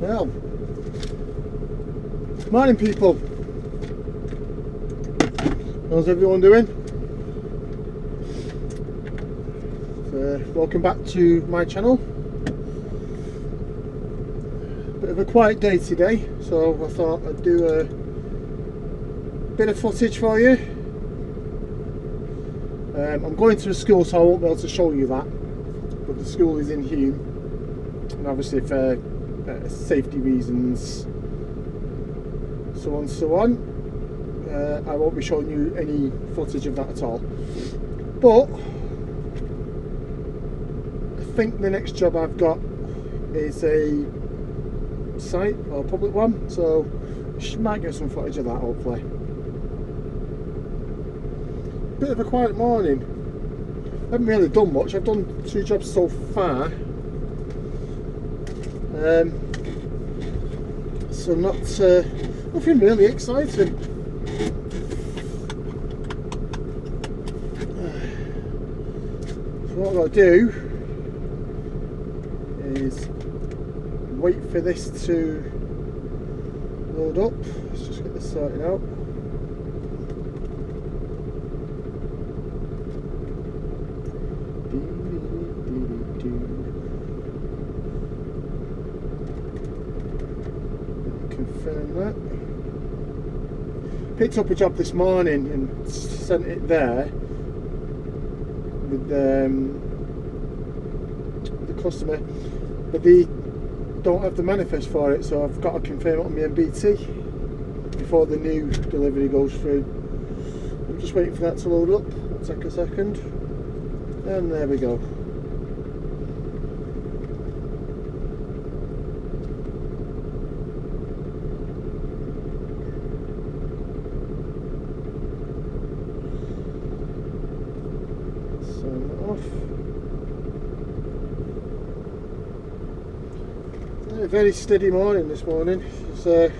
Well, morning people. How's everyone doing? Welcome back to my channel. Bit of a quiet day today, so I thought I'd do a bit of footage for you. I'm going to a school, so I won't be able to show you that, but the school is in Hulme, and obviously for safety reasons, so on, I won't be showing you any footage of that at all. But I think the next job I've got is a site or a public one, so I might get some footage of that hopefully. Bit of a quiet morning. I haven't really done much. I've done 2 jobs so far. So nothing really exciting. So what I've got to do is wait for this to load up. Let's just get this sorted out. Confirm that. Picked up a job this morning and sent it there with the customer, but they don't have the manifest for it, so I've got to confirm it on my MBT before the new delivery goes through. I'm just waiting for that to load up. It'll take a second, and there we go. A very steady morning this morning. There's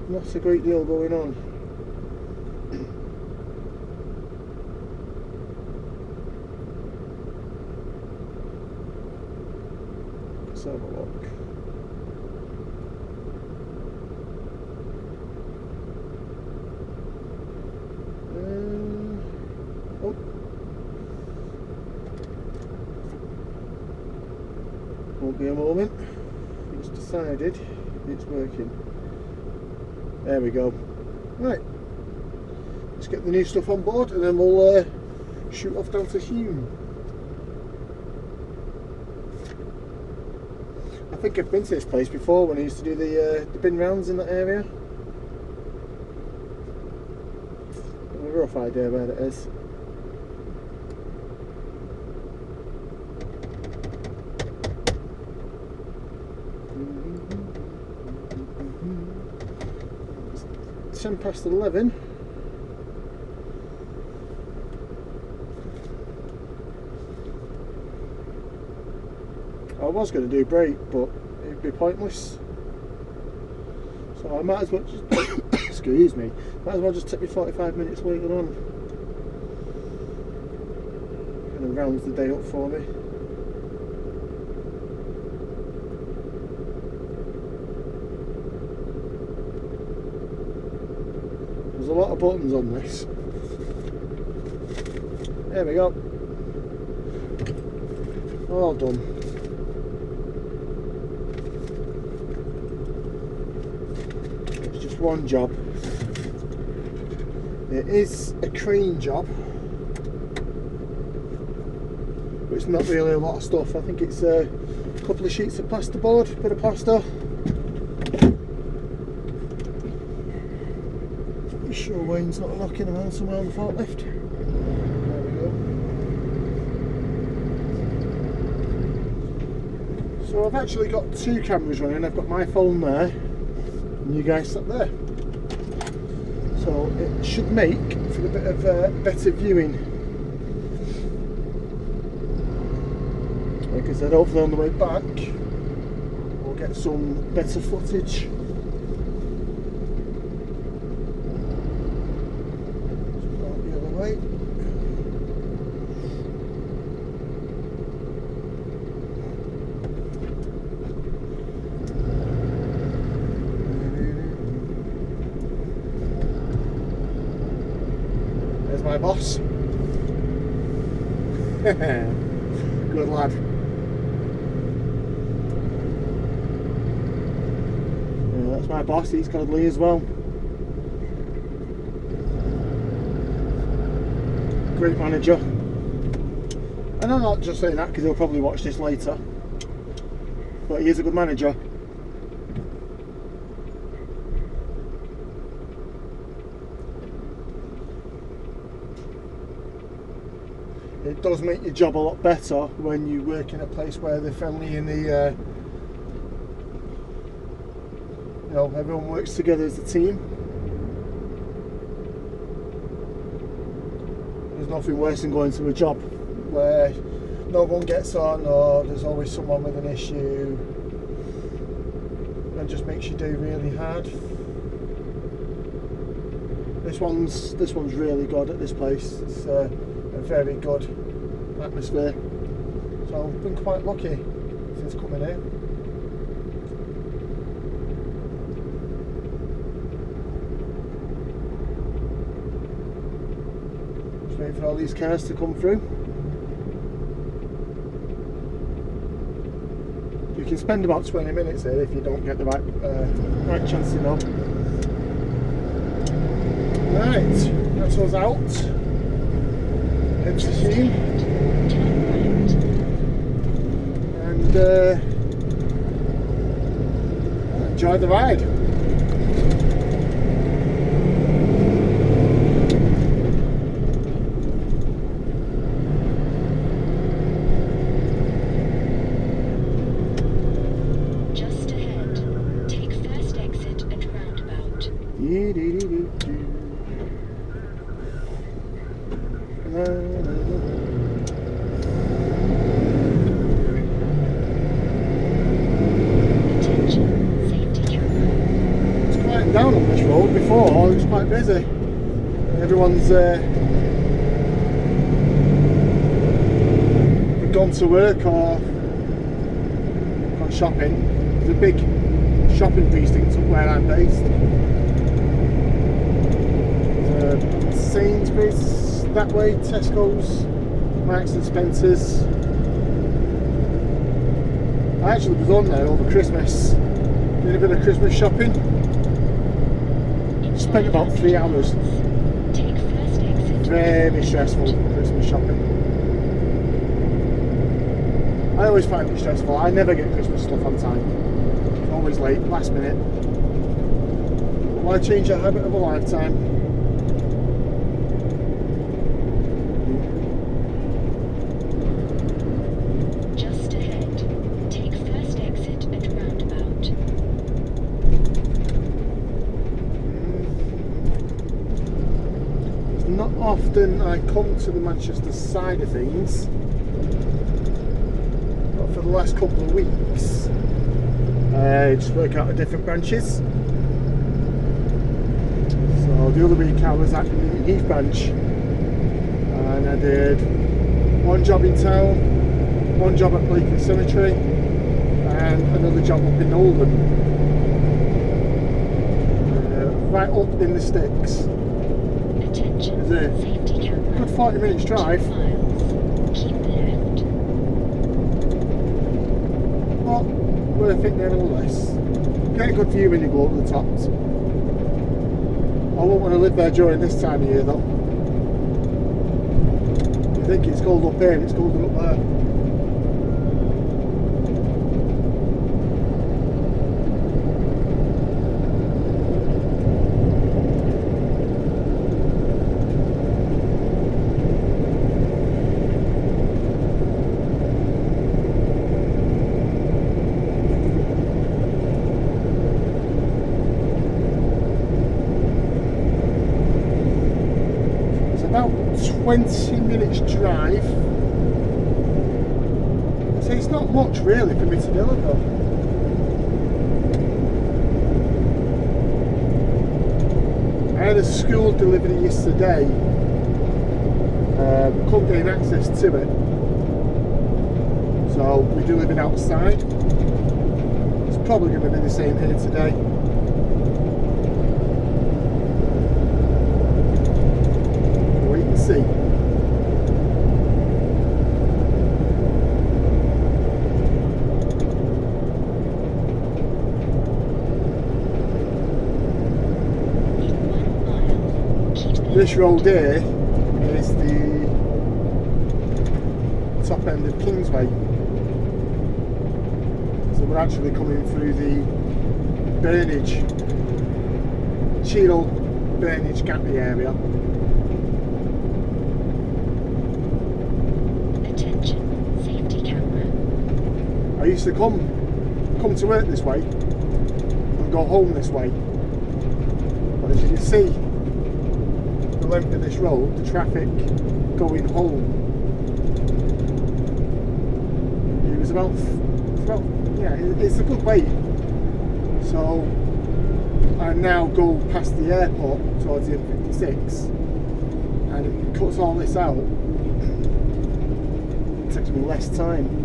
not a great deal going on. Let's have a look. Oh. Won't be a moment. It's decided it's working. There we go. Right, let's get the new stuff on board and then we'll shoot off down to Hulme. I think I've been to this place before when I used to do the bin rounds in that area. I have a rough idea where it is. It's 11:10. I was going to do break, but it'd be pointless. So I might as well just excuse me. Might as well just take me 45 minutes later on. Kind of rounds the day up for me. There's a lot of buttons on this. There we go. All done. It's just one job. It is a crane job, but it's not really a lot of stuff. I think it's a couple of sheets of plasterboard, a bit of plaster. Sure Wayne's not knocking around somewhere on the forklift. There we go. So I've actually got 2 cameras running. I've got my phone there and you guys sat there. So it should make for a bit of better viewing. Like I said, hopefully on the way back we'll get some better footage. my boss. Good lad. Yeah, that's my boss, he's called Lee as well. Great manager. And I'm not just saying that because he'll probably watch this later, but he is a good manager. It does make your job a lot better when you work in a place where they're friendly and the you know, everyone works together as a team. There's nothing worse than going to a job where no one gets on, or there's always someone with an issue, and just makes you do really hard. This one's really good at this place. It's a very good atmosphere. So I've been quite lucky since coming here. Just waiting for all these cars to come through. You can spend about 20 minutes here if you don't get the right chancing up. Right, that's us out. Head to Hulme. And enjoy the ride. Just ahead, take first exit and roundabout. Attention, safety camera. It's quieting down on this road. Before it was quite busy. Everyone's gone to work or gone shopping. There's a big shopping precinct up where I'm based. There's Sainsbury's that way, Tesco's, Marks and Spencer's. I actually was on there over Christmas, did a bit of Christmas shopping. Spent about 3 hours. Take first exit. Very stressful Christmas shopping. I always find it stressful. I never get Christmas stuff on time. Always late, last minute. Why change a habit of a lifetime? Just ahead, take first exit at roundabout. It's not often I come to the Manchester side of things, but for the last couple of weeks I just work out of different branches. So the other week I was at the Heath branch and I did one job in town, one job at Blakely Cemetery and another job up in Oldham. Right up in the sticks. Attention, There's a safety camera. good 40 minutes drive. 2 miles. Keep left. But worth it nevertheless. Get a good view when you go up the tops. I won't want to live there during this time of year though. You think it's cold up here and it's colder up there. About 20 minutes drive. So it's not much really for me to deliver. I had a school delivery yesterday. Couldn't gain access to it. So we delivered outside. It's probably going to be the same here today. see. This road here is the top end of Kingsway. So we're actually coming through the Burnage, Cheadle, Burnage, Gatley area. Attention, safety camera. I used to come to work this way and go home this way. But as you can see, the length of this road, the traffic going home, it was about yeah, it's a good way. So I now go past the airport towards the M56 and it cuts all this out. It takes me less time.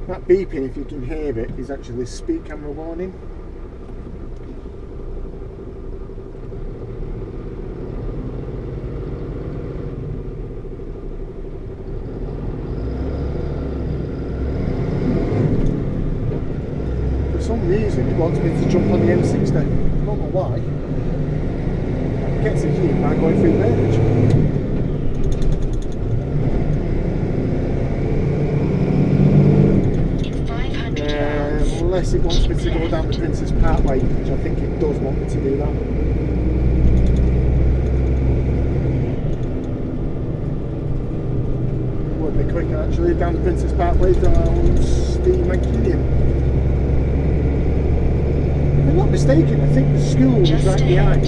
That beeping, if you can hear it, is actually speed camera warning. For some reason it wants me to jump on the M60. I don't know why. It gets it here by going through the village. Unless it wants me to go down the Princess Parkway, which I think it does want me to do that. It would be quicker actually down the Princess Parkway down the Mancunian. If I'm not mistaken, I think the school is right behind.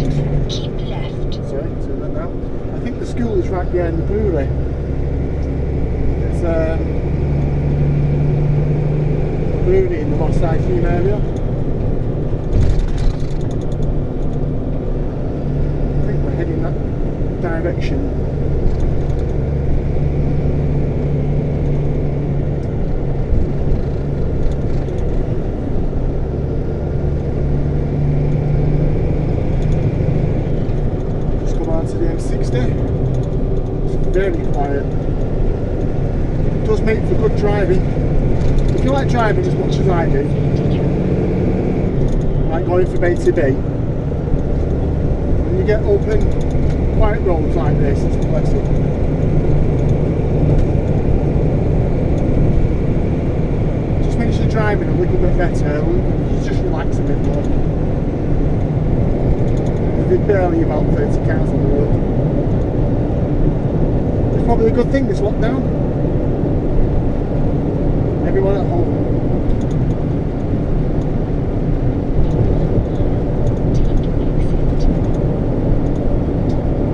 Keep left. Sorry, say that now. I think the school is right behind the brewery. It's brewery in the Moss Side Hulme area. I think we're heading that direction. Just come on to the M60. It's very quiet. It does make for good driving. If you like driving as much as I do, like going from A to B, when you get open, quiet roads like this, it's a blessing. Just makes your driving a little bit better, you just relax a bit more. There's barely about 30 cars on the road. It's probably a good thing this lockdown. Everyone at home.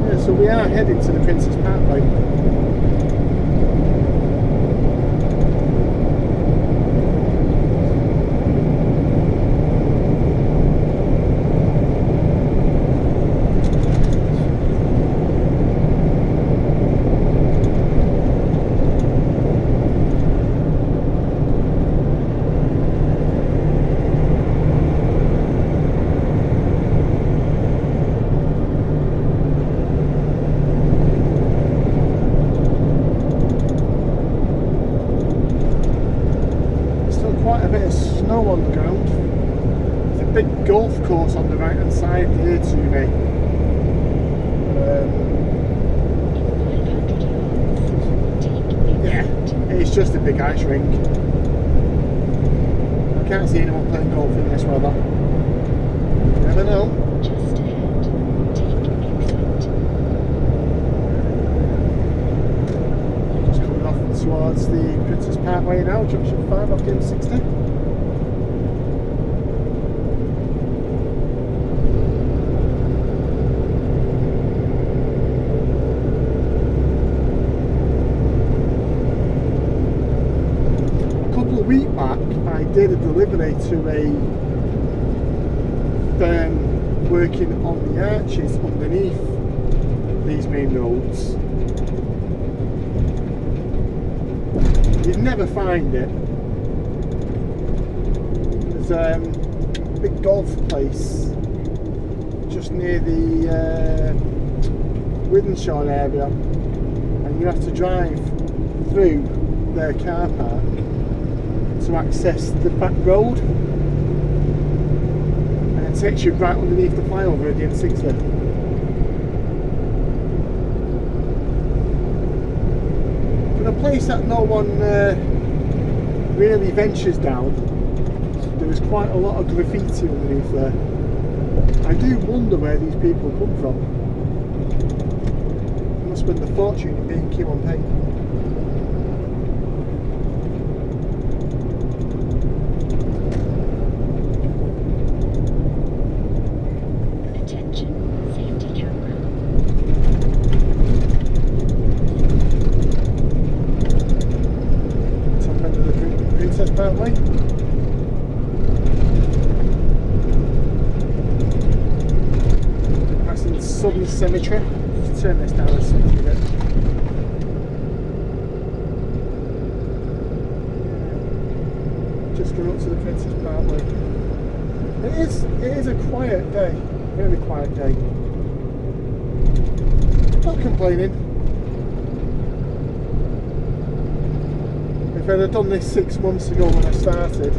Yeah, so we are heading to the Princess Parkway. Quite a bit of snow on the ground. There's a big golf course on the right hand side here to me. Yeah, it's just a big ice rink. I can't see anyone playing golf in this weather. You never know. Just ahead, take exit. Just coming off towards the Princess Parkway now, junction 5 off the M60. A couple of weeks back I did a delivery to a working on the arches underneath these main roads. You'd never find it. There's a big golf place just near the Withenshaw area, and you have to drive through their car park to access the back road, and it takes you right underneath the flyover at the M60. For a place that no one really ventures down, there was quite a lot of graffiti underneath there. I do wonder where these people come from. They must spend a fortune in B&Q on paint. Attention, safety camera. Top end of the Princess Parkway. Southern Cemetery. Just turn this down a bit. Just going up to the Princess Parkway. It is a quiet day, really quiet day. Not complaining. If I'd have done this 6 months ago when I started,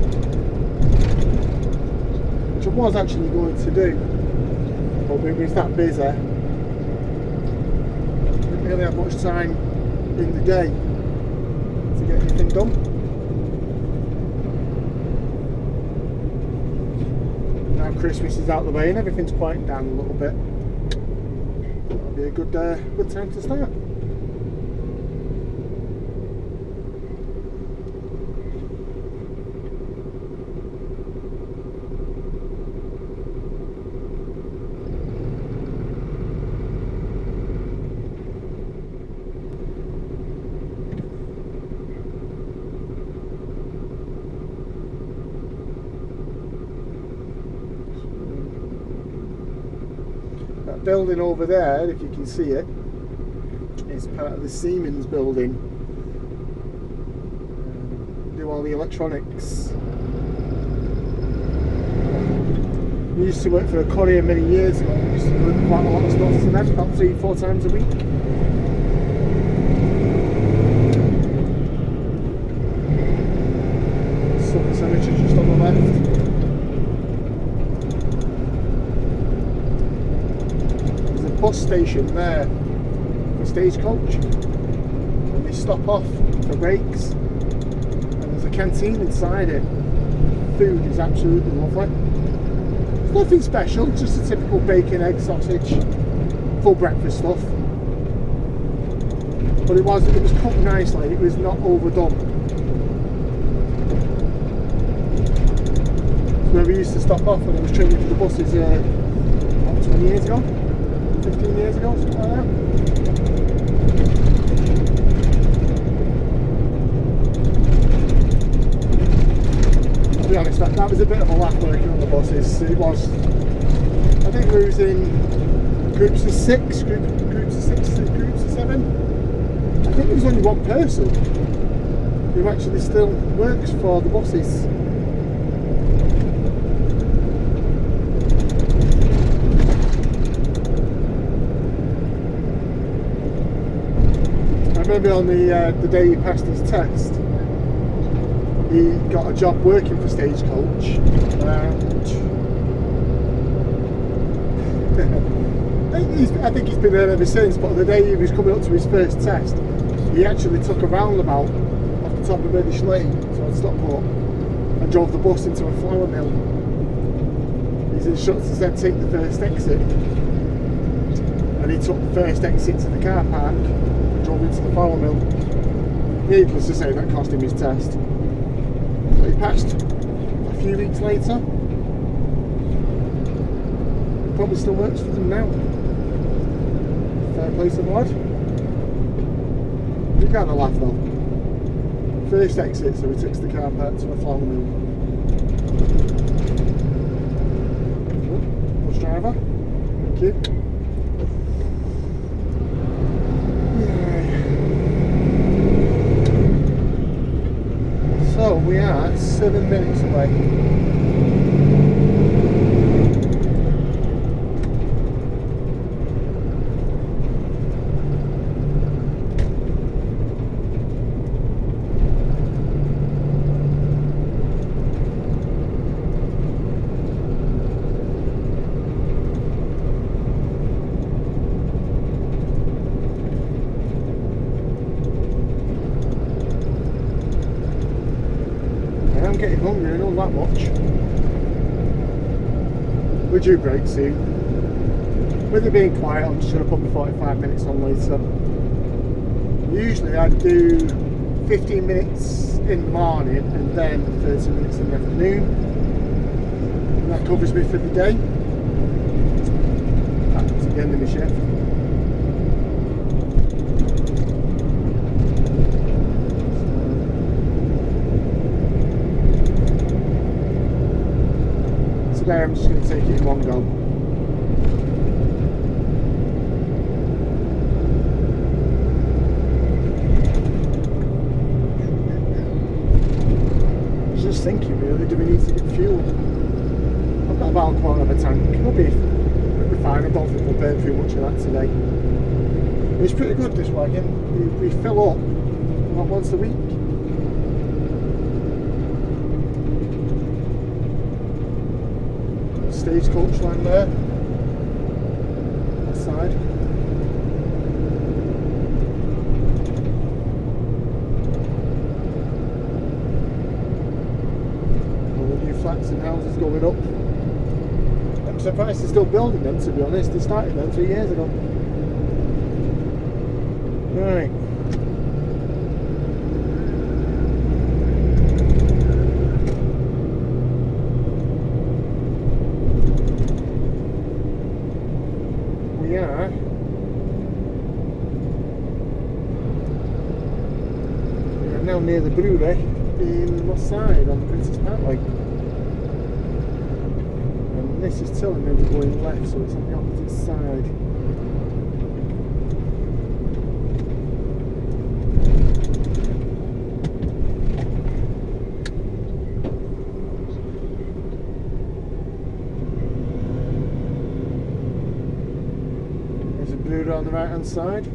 which I was actually going to do, but we was that busy, didn't really have much time in the day to get anything done. Now Christmas is out the way and everything's quieting down a little bit. That'll be a good time to start. Building over there, if you can see it, is part of the Siemens building. Do all the electronics. We used to work for a courier many years ago. We used to do quite a lot of stuff to them, about 3-4 times a week. Southern Cemetery just on the left. Bus station there for Stagecoach, and they stop off for breaks, and there's a canteen inside it. Food is absolutely lovely. It's nothing special, just a typical bacon, egg, sausage, full breakfast stuff. But it was cooked nicely, it was not overdone. It's where we used to stop off when I was training for the buses about 20 years ago. 15 years ago, something like that. I'll be honest, that was a bit of a laugh working on the buses. It was, I think we was in groups of 6, groups of 6, groups of 7. I think there was only one person who actually still works for the buses. Maybe on the day he passed his test, he got a job working for Stagecoach, and I think he's been there ever since. But the day he was coming up to his first test, he actually took a roundabout off the top of Reddish Lane, so at Stockport, and drove the bus into a flour mill. His instructor said take the first exit, and he took the first exit to the car park. Drove into the flour mill. Needless to say, that cost him his test. But he passed a few weeks later. Probably still works for them now. Fair play to the lad. You can't laugh though. First exit, so he takes the car park to a flour mill. driver. Thank you. So we are 7 minutes away. I'm getting hungry and all that much. We're due break soon. With it being quiet, I'm just going to put my 45 minutes on later. Usually I do 15 minutes in the morning and then 30 minutes in the afternoon. And that covers me for the day. That's the end of my shift. Today I'm just going to take it in one go. I was just thinking really, do we need to get fuel? I've got about a quarter of a tank. We'll be fine. I don't think we'll burn too much of that today. It's pretty good, this wagon. We fill up about once a week. Stagecoach line there, that side. All the new flats and houses going up. I'm surprised they're still building them, to be honest. They started them 3 years ago. Right. We are now near the brewery in what side on the Princess Parkway, and this is telling me we're going left, so it's on the opposite side. There's a brewery on the right hand side.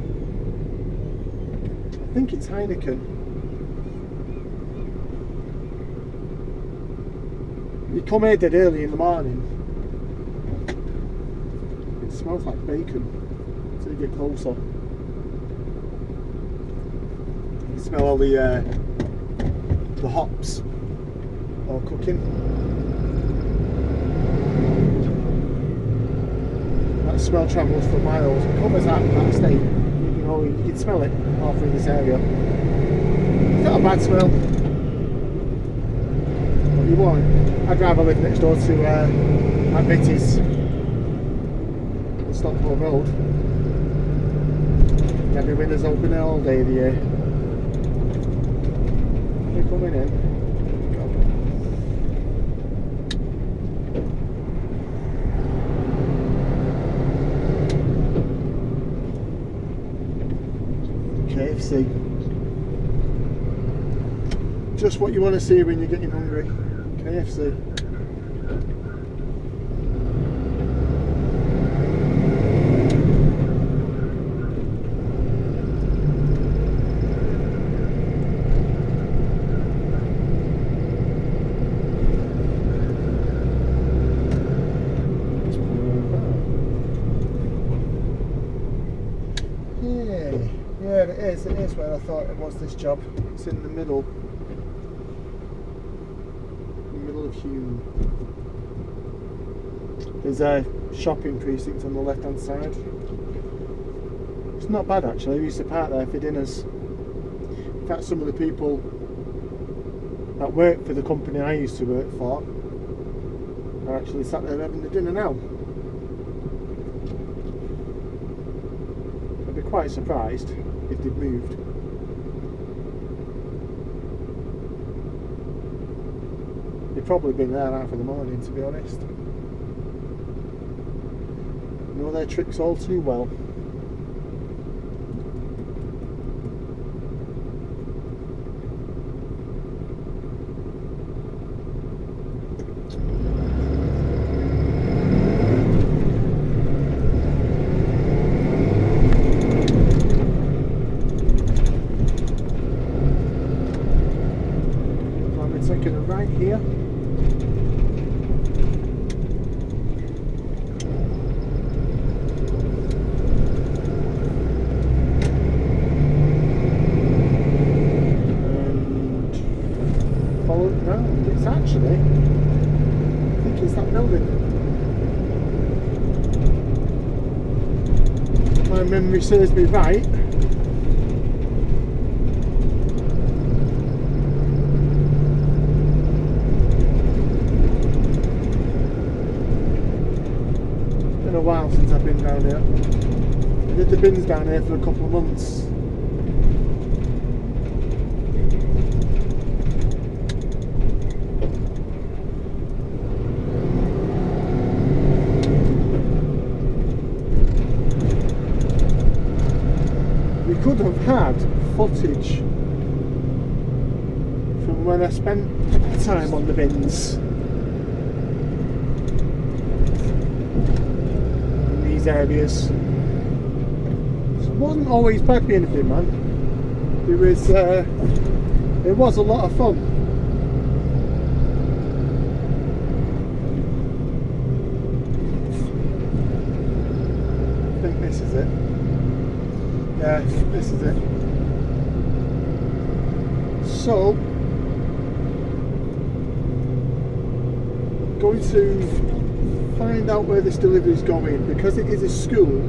I think it's Heineken. You come here dead early in the morning, it smells like bacon until you get closer. You smell all the hops all cooking. That smell travels for miles. It covers that state. You know, you can smell it all through this area. It's not a bad smell. What you want? I'd rather live next door to Vitty's on Stockport Road. Get my windows open all day of the year. They're coming in. KFC. Just what you want to see when you're getting hungry. KFC. Yeah, it is. It is where I thought it was. This job. It's in the middle. Of Hulme. There's a shopping precinct on the left hand side. It's not bad actually. We used to park there for dinners. In fact, some of the people that work for the company I used to work for are actually sat there having the dinner now. I'd be quite surprised if they'd moved. They've probably been there half of the morning, to be honest. know their tricks all too well. Taking a right here. And follow it round. It's actually, I think it's that building. If my memory serves me right. A while since I've been down here. I did the bins down here for a couple of months. We could have had footage from when I spent time on the bins. Areas. So it wasn't always bad being a bin man. It was a lot of fun. I think this is it. Yeah, this is it. So going to find out where this delivery is going. Because it is a school,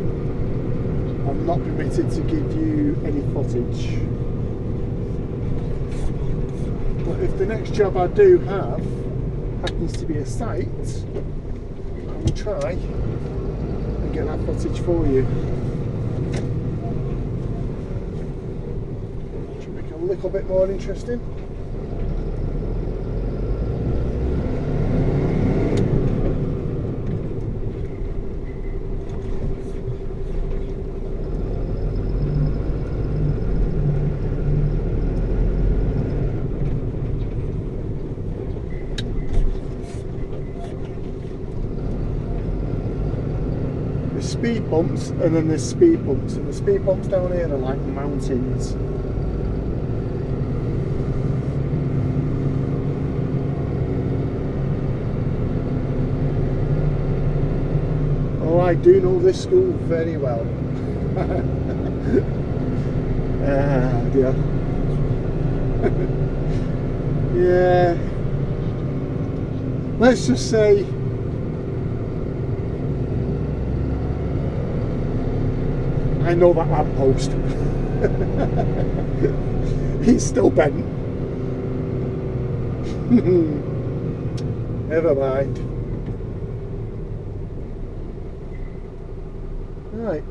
I'm not permitted to give you any footage. But if the next job I do have happens to be a site, I will try and get that footage for you. To make it a little bit more interesting. Speed bumps and then there's speed bumps, and the speed bumps down here are like mountains. Oh, I do know this school very well. Ah, dear. Yeah. Let's just say I know that lamppost. He's still bent. Never mind. Right,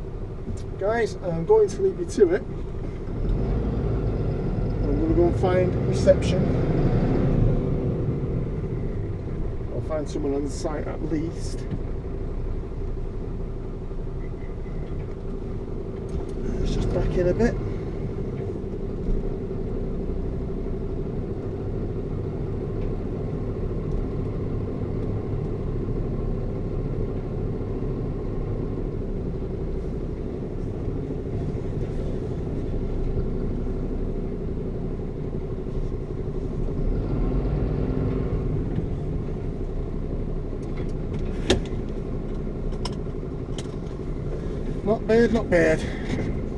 guys, I'm going to leave you to it. I'm going to go and find reception. I'll find someone on the site at least. Just back in a bit. Not bad, not bad.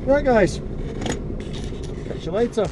Right guys, catch you later.